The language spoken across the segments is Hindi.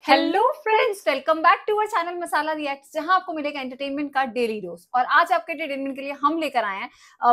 Hello friends, welcome back to our channel Masala Reacts, जहां आपको मिलेगा एंटरटेनमेंट का डेली डोज। और आज आपके एंटरटेनमेंट के लिए हम लेकर आए हैं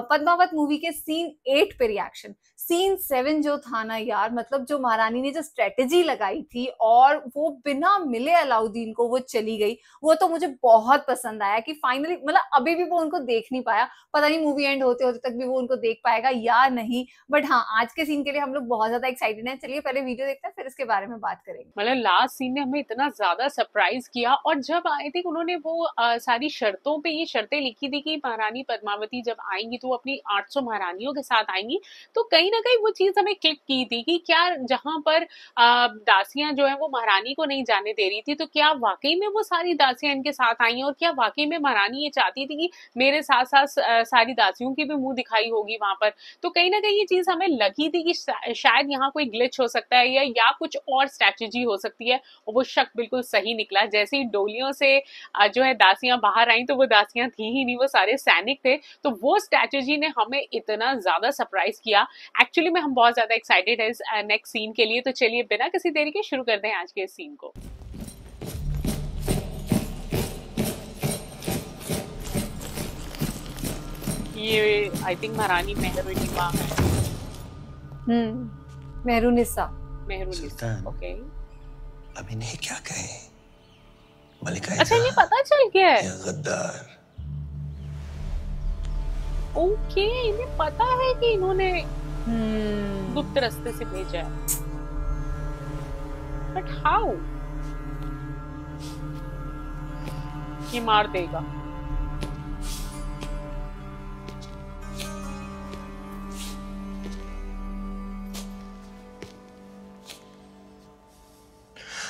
पद्मावत मूवी के सीन 8 पे रिएक्शन। सीन 7 जो था ना यार, मतलब जो महारानी ने जो स्ट्रेटेजी लगाई थी और वो बिना मिले अलाउद्दीन को वो चली गई, वो तो मुझे बहुत पसंद आया कि फाइनली मतलब अभी भी वो उनको देख नहीं पाया। पता नहीं मूवी एंड होते होते तक भी वो उनको देख पाएगा या नहीं, बट हाँ, आज के सीन के लिए हम लोग बहुत ज्यादा एक्साइटेड हैं। चलिए पहले वीडियो देखते हैं, फिर इसके बारे में बात करेंगे। मतलब लास्ट सीन ने हमें इतना ज्यादा सरप्राइज किया। और जब आई थिंक उन्होंने वो सारी शर्तों पे ये शर्तें लिखी थी कि महारानी पद्मावती जब आएंगी तो वो अपनी 800 महारानियों के साथ आएंगी, तो कहीं ना कहीं वो चीज हमें क्लिक की थी कि क्या जहां पर दासियां जो है वो महारानी को नहीं जाने दे रही थी, तो क्या वाकई में वो सारी दासियां इनके साथ आई हैं, और क्या वाकई में महारानी ये चाहती थी कि मेरे साथ साथ सारी दासियों की भी मुंह दिखाई होगी वहां पर। तो कहीं ना कहीं ये चीज हमें लगी थी कि शायद यहाँ कोई ग्लिच हो सकता है या कुछ और स्ट्रैटेजी हो सकती है। और वो शक बिल्कुल सही निकला। जैसे ही डोलियों से जो है दासियां बाहर आई, तो वो दासियां थी ही नहीं, वो सारे सैनिक थे। तो वो स्ट्रैटेजी ने हमें इतना ज्यादा सरप्राइज किया। एक्चुअली में हम बहुत ज्यादा एक्साइटेड है इस नेक्स्ट सीन के लिए। तो चलिए बिना किसी देरी के शुरू करते हैं आज के इस सीन को। ये आई थिंक महारानी मेहरुनिसा है। मेहरुनिसा। मेहरुनिसा, ओके। अब इन्हें क्या कहे? मलिका, अच्छा, ये पता चल गया है। गद्दार। ओके, इन्हें पता है कि इन्होंने गुप्त रास्ते से भेजा है, बट हाउ? ये मार देगा।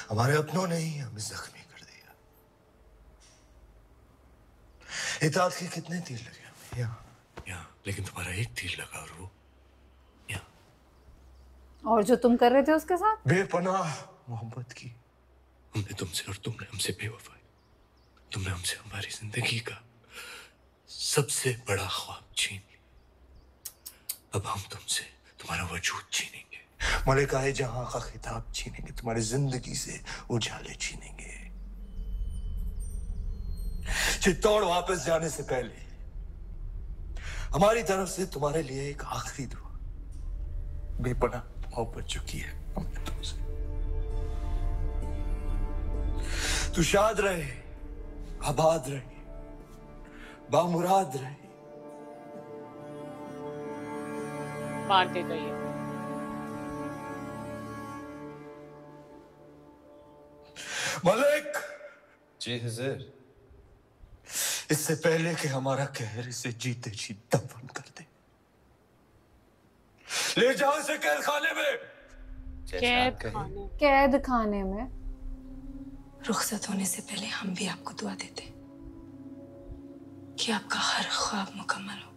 हमारे अपनों ने ही हमें जख्मी कर दिया। इताद के कितने तीर लगे हमें? यहाँ, लेकिन तुम्हारा एक तीर लगा और वो यहाँ। और जो तुम कर रहे थे उसके साथ बेपनाह मोहब्बत की हमने तुमसे, और तुमने हमसे बेवफाई। तुमने हमसे हमारी जिंदगी का सबसे बड़ा ख्वाब छीन लिया। अब हम तुमसे तुम्हारा वजूद छीनेंगे। मलिका जहां का खिताब छीनेंगे, तुम्हारी जिंदगी से उजाले छीनेंगे। चित्तौड़ वापस जाने से पहले हमारी तरफ से तुम्हारे लिए एक आखिरी दुआ। बेपनाह मोहब्बत जो की है हमने तुमसे। तू शाद रहे, आबाद रहे, बामुराद रहे। मार देगा ये। मलिक जी हुजूर। इससे पहले कि हमारा कहर इसे जीते जी दफन कर दे, ले जाओ इसे कैद खाने में। कैद खाने में। रुखसत होने से पहले हम भी आपको दुआ देते कि आपका हर ख्वाब मुकम्मल हो,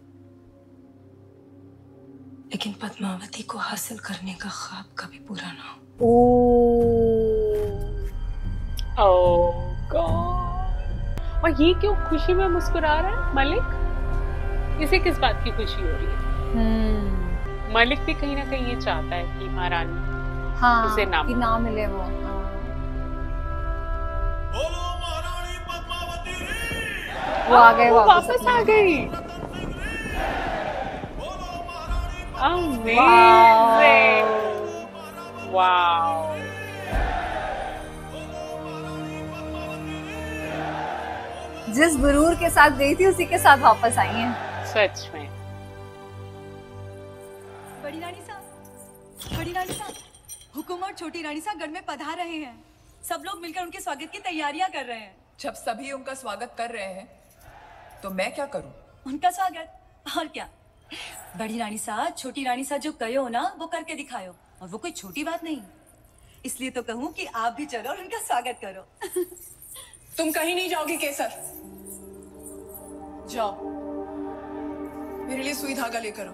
लेकिन पद्मावती को हासिल करने का ख्वाब कभी पूरा ना हो। ओह गॉड। और ये क्यों खुशी में मुस्कुरा रहा है मलिक? इसे किस बात की खुशी हो रही है? मलिक भी कहीं ना कहीं ये चाहता है कि महारानी उसे ना मिले वो। बोलो महारानी पद्मावती। वो आ गए, वापस आ गई। Amazing, wow. जिस गुरूर के साथ गई थी उसी के साथ वापस आई हैं। सच में। बड़ी रानी साहब, हुकुम और छोटी रानी साहब गढ़ में पधार रहे हैं। सब लोग मिलकर उनके स्वागत की तैयारियां कर रहे हैं। जब सभी उनका स्वागत कर रहे हैं तो मैं क्या करूं? उनका स्वागत और क्या। बड़ी रानी साहब, छोटी रानी साहब जो कहो ना वो करके दिखाओ, और वो कोई छोटी बात नहीं। इसलिए तो कहूं कि आप भी चलो और उनका स्वागत करो। तुम कहीं नहीं जाओगी केसर। जाओ, मेरे लिए सुई धागा लेकर आओ।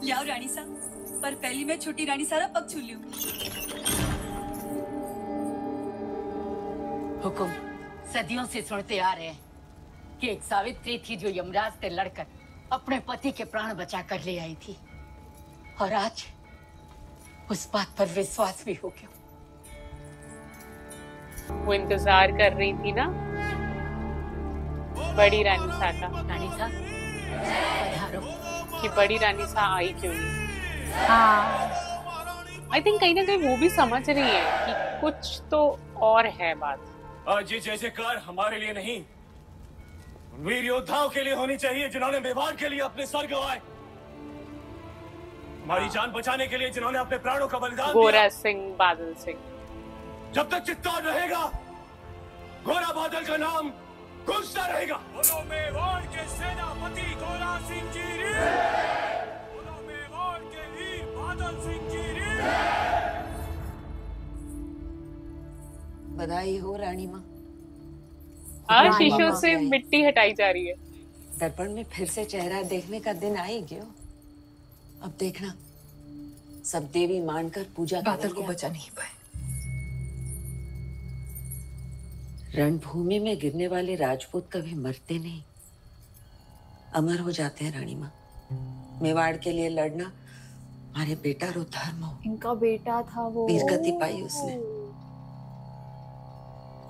लाओ रानी साहब, पर पहली मैं छोटी रानी साहब पग छू लूं। हुकुम, सदियों से सुनते आ रहे हैं कि एक सावित्री थी जो यमराज से लड़कर अपने पति के प्राण बचा कर ले आई थी, और आज उस बात पर विश्वास भी हो गया। वो इंतजार कर रही थी ना बड़ी रानी सा का, रानी साहब पधारो। कि बड़ी रानी सा आई क्यों नहीं। हाँ आई थिंक कहीं ना कहीं वो भी समझ रही है कि कुछ तो और है बात। आज ये जयजयकार हमारे लिए नहीं, उन वीर योद्धाओं के लिए होनी चाहिए जिन्होंने मेवाड़ के लिए अपने सर गंवाए, हमारी जान बचाने के लिए जिन्होंने अपने प्राणों का बलिदान दिया। गोरा सिंह, बादल सिंह। जब तक चित्तौड़ रहेगा, गोरा बादल का नाम गूंजता रहेगा। बोलो मेवाड़ के सेनापति गोरा सिंह की रीढ़, बोलो मेवाड़ के वीर बादल सिंह की रीढ़। बधाई हो रानी माँ। आज शीशों से मिट्टी हटाई जा रही है। दर्पण में फिर से चेहरा देखने का दिन आ ही गयो। अब देखना सब देवी मानकर पूजा बादल को बचा नहीं पाए। रणभूमि में गिरने वाले राजपूत कभी मरते नहीं, अमर हो जाते हैं रानी माँ। मेवाड़ के लिए लड़ना हमारे बेटा रो धर्म हो। इनका बेटा था वो। वीरगति पाई उसने,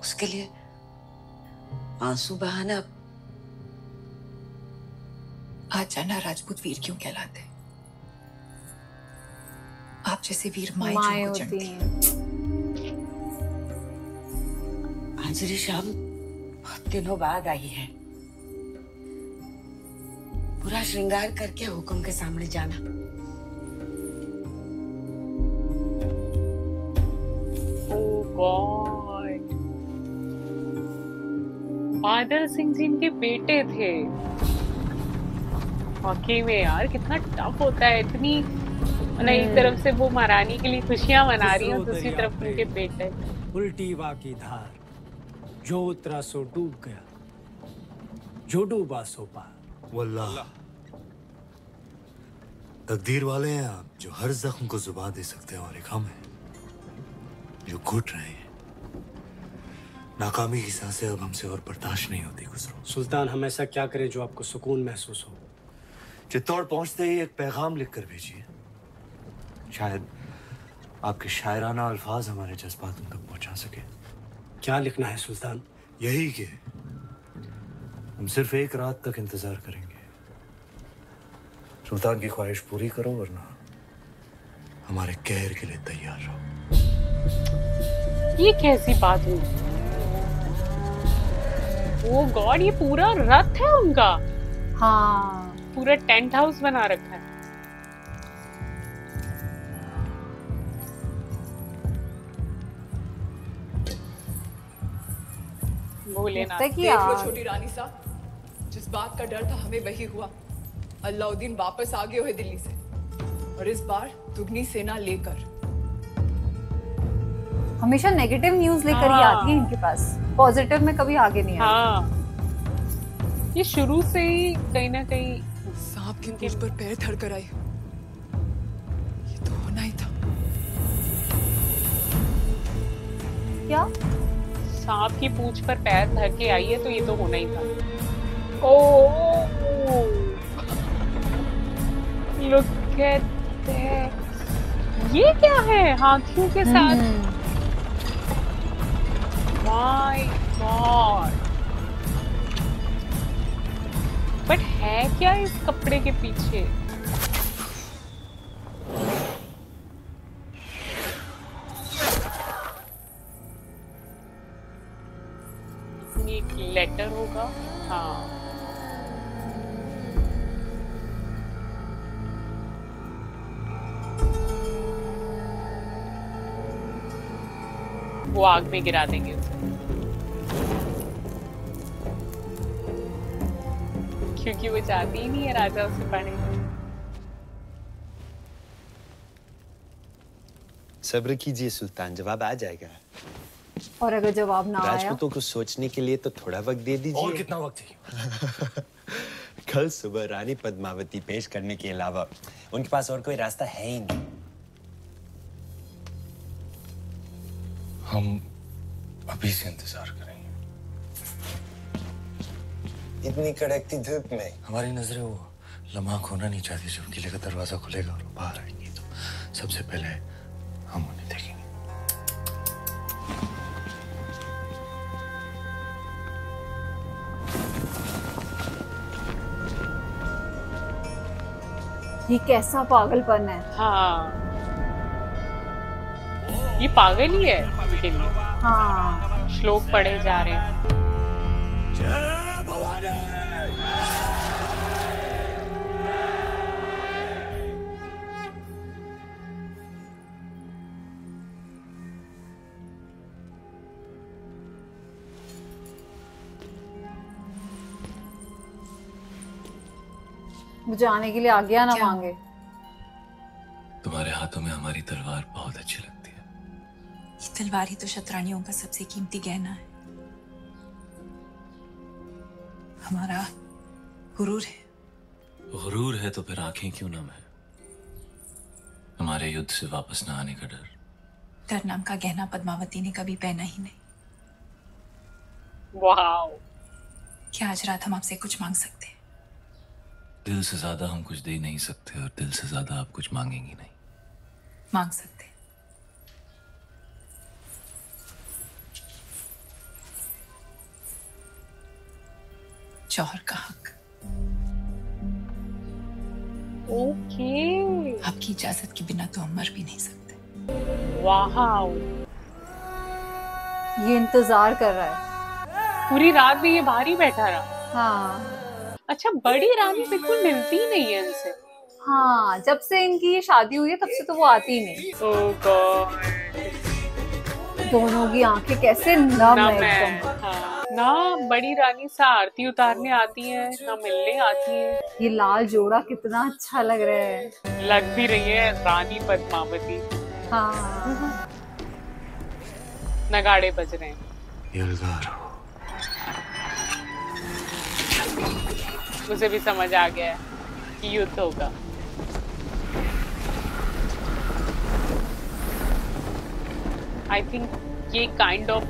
उसके लिए आंसू बहाना। आज जाना राजपूत वीर क्यों कहलाते? आप जैसे वीर माए माए को होती चढ़ती। हैं। हाजिरी शाम बहुत दिनों बाद आई है। पूरा श्रृंगार करके हुक्म के सामने जाना। ओह गॉड, बादल सिंह जी इनके बेटे थे। वाकई में यार कितना टफ होता है। इतनी एक तरफ से वो महारानी के लिए खुशियां मना रही है, दूसरी तरफ उनके बेटे। उल्टी वा की धार, जो उतरा सो डूब गया, जो डूबा सो पार। वल्लाह तकदीर वाले हैं आप, जो हर जख्म को जुबान दे सकते हैं। और एक हम हैं जो घुट रहे हैं। नाकामी की सांसें अब हमसे और बर्दाश्त नहीं होती खुसरो। सुल्तान, हम ऐसा क्या करें जो आपको सुकून महसूस हो? चित्तौड़ पहुंचते ही एक पैगाम लिख कर भेजिए। शायद आपके शायराना अल्फाज हमारे जज्बात उन तक पहुंचा सके। क्या लिखना है सुल्तान? यही कि हम सिर्फ एक रात तक इंतजार करेंगे। सुल्तान की ख्वाहिश पूरी करो, वरना हमारे कहर के लिए तैयार रहो। ये कैसी बात हुई? ओ गॉड, ये पूरा रथ है उनका। हाँ, पूरा टेंट हाउस बना रखा है। भोलेनाथ। देख लो छोटी रानी साहब, जिस बात का डर था हमें वही हुआ। अल्लाउद्दीन वापस आ गए है दिल्ली से, और इस बार दुगनी सेना लेकर। हमेशा नेगेटिव न्यूज लेकर ही आती है इनके पास, पॉजिटिव में कभी आगे नहीं आती। हाँ, ये शुरू से ही कहीं ना कहीं सांप की पूंछ पर पैर धर कर आई। ये तो होना ही था। क्या? सांप की पूंछ पर पैर धर के आई है, तो ये तो होना ही था। ओह, लुक एट दैट। ये क्या है हाथियों के साथ? My God. बट है क्या इस कपड़े के पीछे? एक लेटर होगा। हाँ, वो आग में गिरा देंगे उसे, क्योंकि वो चाहती ही नहीं है राजा उसे पढ़े। सब्र कीजिए सुल्तान, जवाब आ जाएगा। और अगर जवाब ना आया? राजपूतों को सोचने के लिए तो थोड़ा वक्त दे दीजिए। और कितना वक्त चाहिए? कल सुबह रानी पद्मावती पेश करने के अलावा उनके पास और कोई रास्ता है ही नहीं। हम अभी से इंतजार करेंगे। इतनी कड़कती धूप में हमारी नजरें वो लम्हा खोना नहीं चाहती जब किले का दरवाजा खुलेगा और वो बाहर आएंगी, तो सबसे पहले हम उन्हें देखेंगे। ये कैसा पागलपन है। हाँ, ये पागल ही है उनके लिए। हाँ, श्लोक पढ़े जा रहे हैं। मुझे आने के लिए आज्ञा ना क्या? मांगे। तुम्हारे हाथों में हमारी तलवार बहुत अच्छी लगती है। ये तलवार ही तो शतरानियों का सबसे कीमती गहना है, हमारा गुरूर है। गुरूर है तो फिर आंखें क्यों नम है? हमारे युद्ध से वापस न आने का डर। डर नाम का गहना पद्मावती ने कभी पहना ही नहीं। वाओ। क्या आज रात हम आपसे कुछ मांग सकते हैं? दिल से ज्यादा हम कुछ दे नहीं सकते और दिल से ज्यादा आप कुछ मांगेंगी नहीं। मांग सकते हैं। जौहर का हक। ओके। आपकी इजाजत के बिना तो हम मर भी नहीं सकते। वाओ। ये इंतजार कर रहा है। पूरी रात भी ये बाहर ही बैठा रहा। हाँ अच्छा, बड़ी रानी बिल्कुल मिलती ही नहीं है इनसे। हाँ, जब से इनकी ये शादी हुई है तब से तो वो आती ही नहीं। ओह गॉड। दोनों की आंखें कैसे नम ना है मैं, एकदम। हाँ, ना बड़ी रानी सा आरती उतारने आती है, ना मिलने आती है। ये लाल जोड़ा कितना अच्छा लग रहा है। लग भी रही है रानी पद्मावती। हाँ, नगाड़े बज रहे हैं। यलगार हो। उसे भी समझ आ गया है कि युद्ध होगा। आई थिंक ये काइंड ऑफ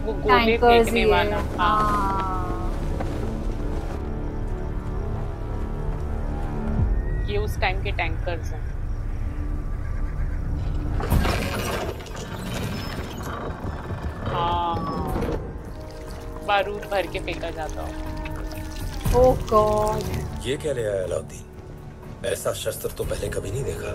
वो गोले टैंकर्स फेंकने ही वाला। है। हाँ, हाँ, ये उस टाइम के टैंकर्स हैं। हाँ, बारूद भर के फेंका जाता हो। ओह गॉड। ये क्या ले आया अलाउद्दीन? ऐसा शस्त्र तो पहले कभी नहीं देखा।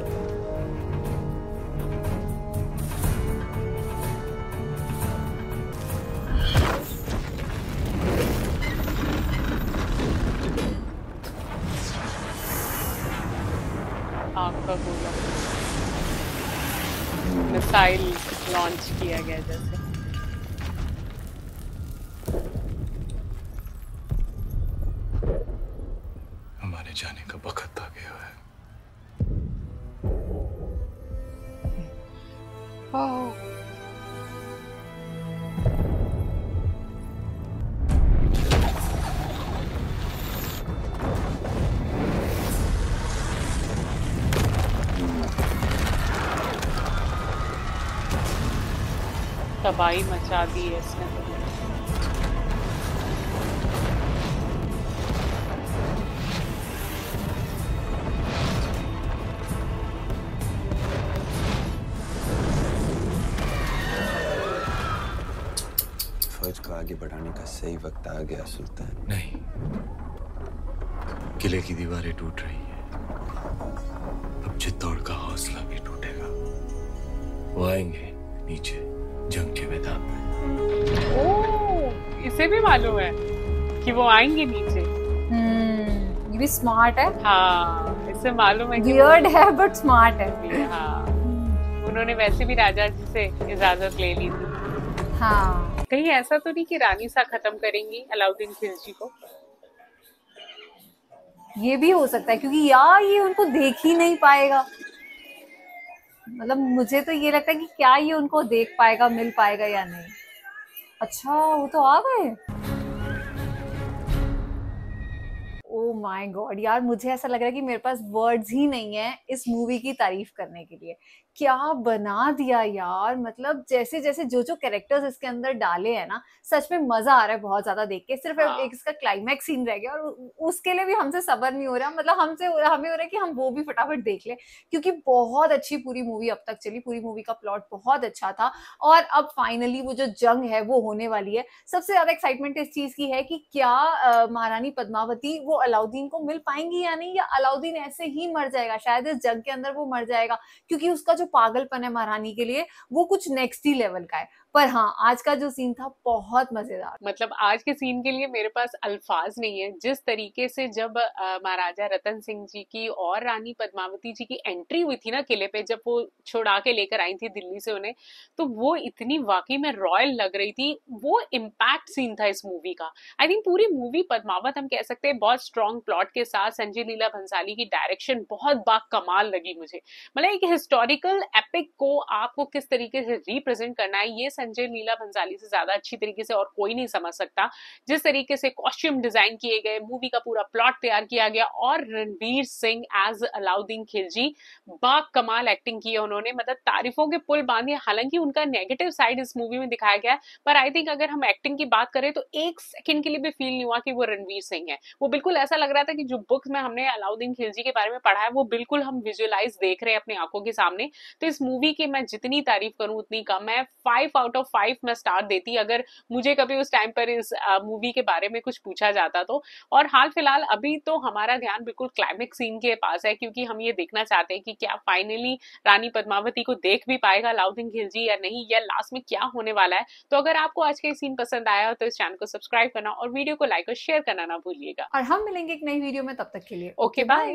आग का गोला, मिसाइल लॉन्च किया गया जैसे। हमारे जाने का वक्त आ गया है। तबाही मचा दी है इसने तो। फौज को आगे बढ़ाने का सही वक्त आ गया सुल्तान। नहीं, किले की दीवारें टूट रही हैं। अब चित्तौड़ का हौसला भी टूटेगा। वो आएंगे नीचे जंग के मैदान में। ओह, इसे भी मालूम है कि वो आएंगे नीचे। ये भी स्मार्ट है। हाँ, इसे मालूम है कि वियर्ड है बट स्मार्ट है। हाँ, उन्होंने वैसे भी राजा जी से इजाजत ले ली थी। हाँ, कहीं ऐसा तो नहीं कि रानी सा खत्म करेंगी अलाउद्दीन खिलजी को? ये भी हो सकता है क्योंकि यार ये उनको देख ही नहीं पाएगा। मतलब मुझे तो ये लगता है कि क्या ये उनको देख पाएगा, मिल पाएगा या नहीं। अच्छा, वो तो आ गए। ओह माय गॉड यार, मुझे ऐसा लग रहा है कि मेरे पास वर्ड्स ही नहीं है इस मूवी की तारीफ करने के लिए। क्या बना दिया यार, मतलब जैसे जैसे जो जो कैरेक्टर्स इसके अंदर डाले हैं ना, सच में मजा आ रहा है बहुत ज्यादा देख के। सिर्फ एक इसका क्लाइमैक्स सीन रह गया और उसके लिए भी हमसे सब्र नहीं हो रहा, मतलब हमें हो रहा है कि हम वो भी फटाफट देख लें, क्योंकि बहुत अच्छी पूरी मूवी अब तक चली। पूरी मूवी का प्लॉट बहुत अच्छा था और अब फाइनली वो जो जंग है वो होने वाली है। सबसे ज्यादा एक्साइटमेंट इस चीज की है कि क्या महारानी पद्मावती वो अलाउद्दीन को मिल पाएंगी या नहीं, या अलाउद्दीन ऐसे ही मर जाएगा। शायद इस जंग के अंदर वो मर जाएगा, क्योंकि उसका जो पागलपन है महारानी के लिए वो कुछ नेक्स्ट ही लेवल का है। पर हाँ, आज का जो सीन था बहुत मजेदार। मतलब आज के सीन के लिए मेरे पास अल्फाज नहीं है। जिस तरीके से जब महाराजा रतन सिंह जी की और रानी पद्मावती जी की एंट्री हुई थी ना किले पे, जब वो छुड़ा के लेकर आई थी दिल्ली से उन्हें, तो वो इतनी वाकई में रॉयल लग रही थी। वो इम्पैक्ट सीन था इस मूवी का। आई थिंक पूरी मूवी पद्मावत हम कह सकते हैं बहुत स्ट्रॉन्ग प्लॉट के साथ। संजय लीला भंसाली की डायरेक्शन बहुत बाकमाल लगी मुझे। मतलब एक हिस्टोरिकल एपिक को आपको किस तरीके से रिप्रेजेंट करना है, ये संजय लीला भंसाली से ज्यादा अच्छी तरीके से और कोई नहीं समझ सकता। जिस तरीके से कॉस्ट्यूम डिजाइन किए गए, मूवी का पूरा प्लॉट तैयार किया गया, और रणवीर सिंह एज अलाउद्दीन खिलजी बाकमाल एक्टिंग की है उन्होंने। मतलब तारीफों के पुल बांधे। हालांकि उनका नेगेटिव साइड इस मूवी में दिखाया गया है, पर आई थिंक अगर हम एक्टिंग की बात करें तो एक सेकंड के लिए भी फील नहीं हुआ कि वो रणवीर सिंह है। वो बिल्कुल ऐसा लग रहा था कि जो बुक्स में हमने अलाउद्दीन खिलजी के बारे में पढ़ा है वो बिल्कुल हम विजुअलाइज देख रहे हैं अपनी आंखों के सामने। तो इस मूवी की मैं जितनी तारीफ करूं उतनी कम है। 5 आउट ऑफ 5 मैं स्टार देती अगर मुझे कभी उस टाइम पर इस मूवी के बारे में कुछ पूछा जाता तो। और हाल फिलहाल अभी तो हमारा ध्यान बिल्कुल क्लाइमेक्स सीन के पास है, क्योंकि हम ये देखना चाहते हैं कि क्या फाइनली रानी पद्मावती को देख भी पाएगा अलाउद्दीन खिलजी या नहीं, या लास्ट में क्या होने वाला है। तो अगर आपको आज का सीन पसंद आया हो तो इस चैनल को सब्सक्राइब करना और वीडियो को लाइक और शेयर करना ना भूलिएगा। और हम मिलेंगे एक नई वीडियो में, तब तक के लिए ओके बाय।